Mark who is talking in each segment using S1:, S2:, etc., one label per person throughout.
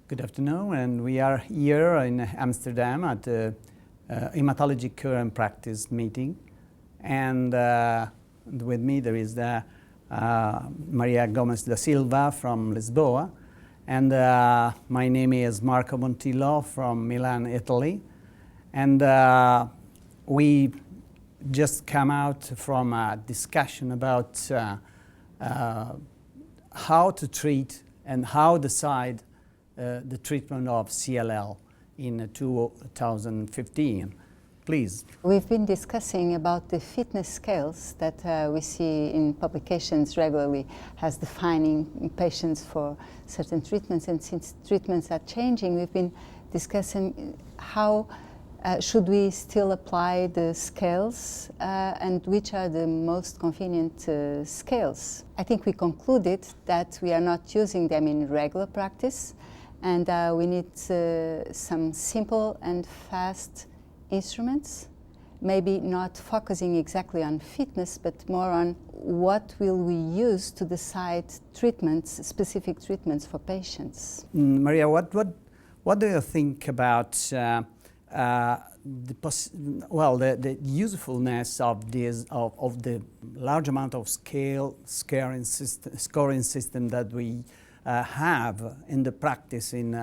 S1: Good afternoon, and we are here in Amsterdam at the haematology current practice meeting. And with me there is Dr Gomes da Silva from Lisboa, and my name is Marco Montillo from Milan, Italy. And we just come out from a discussion about how to treat and how decide the treatment of CLL in 2015. Please.
S2: We've been discussing about the fitness scales that we see in publications regularly as defining patients for certain treatments, and since treatments are changing, we've been discussing how should we still apply the scales and which are the most convenient scales. I think we concluded that we are not using them in regular practice, and we need some simple and fast instruments, maybe not focusing exactly on fitness, but more on what will we use to decide treatments, specific treatments for patients.
S1: Maria, what do you think about the usefulness of this of the large amount of scoring system that we have in the practice and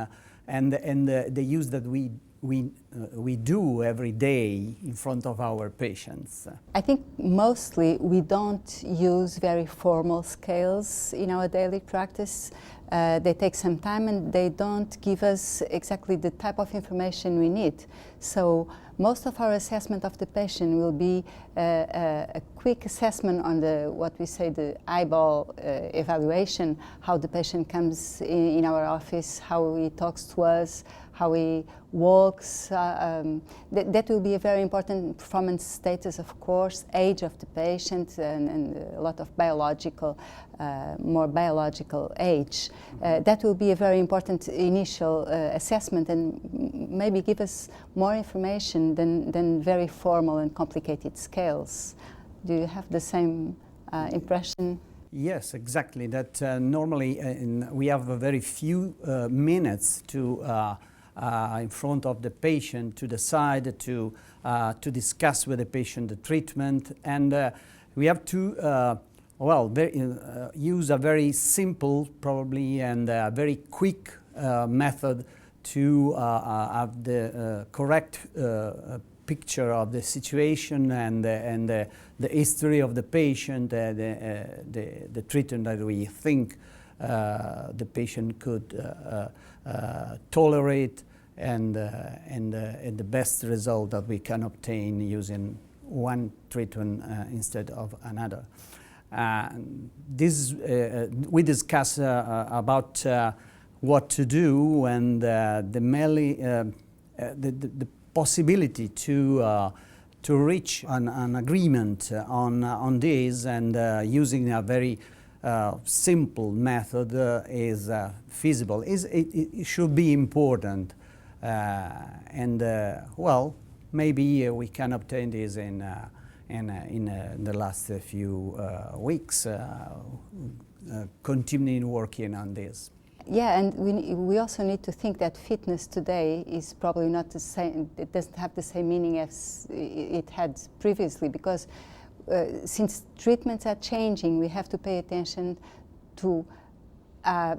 S1: the use that we do every day in front of our patients?
S2: I think mostly we don't use very formal scales in our daily practice. They take some time and they don't give us exactly the type of information we need. So most of our assessment of the patient will be a quick assessment on what we say the eyeball evaluation, how the patient comes in our office, how he talks to us, how he walks. That will be a very important performance status, of course, age of the patient, and a lot of biological, more biological age. That will be a very important initial assessment and maybe give us more information than very formal and complicated scales. Do you have the same impression?
S1: Yes, exactly. That normally we have a very few minutes to in front of the patient to decide to discuss with the patient the treatment, and we have to use a very simple probably and very quick method to have the correct picture of the situation and the history of the patient, the treatment that we think the patient could tolerate, and the best result that we can obtain using one treatment instead of another. We discuss about what to do, and the possibility to reach an agreement on this, and using a very simple method is feasible. It should be important, and maybe we can obtain this in the last few weeks, continuing working on this.
S2: Yeah, and we also need to think that fitness today is probably not the same. It doesn't have the same meaning as it had previously, because since treatments are changing, we have to pay attention to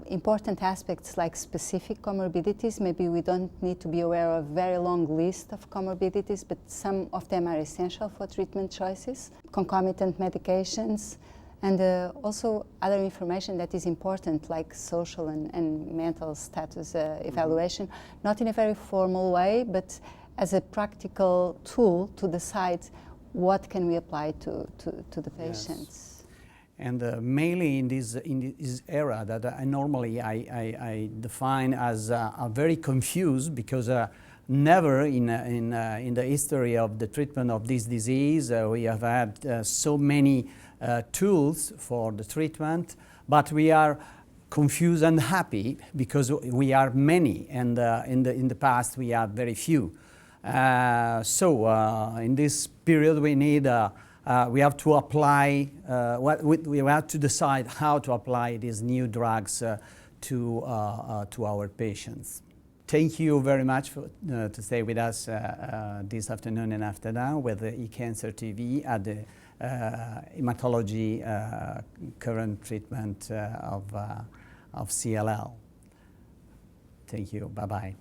S2: important aspects like specific comorbidities. Maybe we don't need to be aware of a very long list of comorbidities, but some of them are essential for treatment choices. Concomitant medications, and also other information that is important, like social and mental status evaluation, not in a very formal way, but as a practical tool to decide what can we apply to the patients.
S1: Yes. And mainly in this era that I normally define as very confused, because never in the history of the treatment of this disease we have had so many tools for the treatment, but we are confused and happy because we are many, and in the past we have very few. So in this period we need we have to apply we have to decide how to apply these new drugs to our patients. Thank you very much for, to stay with us this afternoon and after that with the ecancertv at the hematology current treatment of CLL. Thank you. Bye-bye.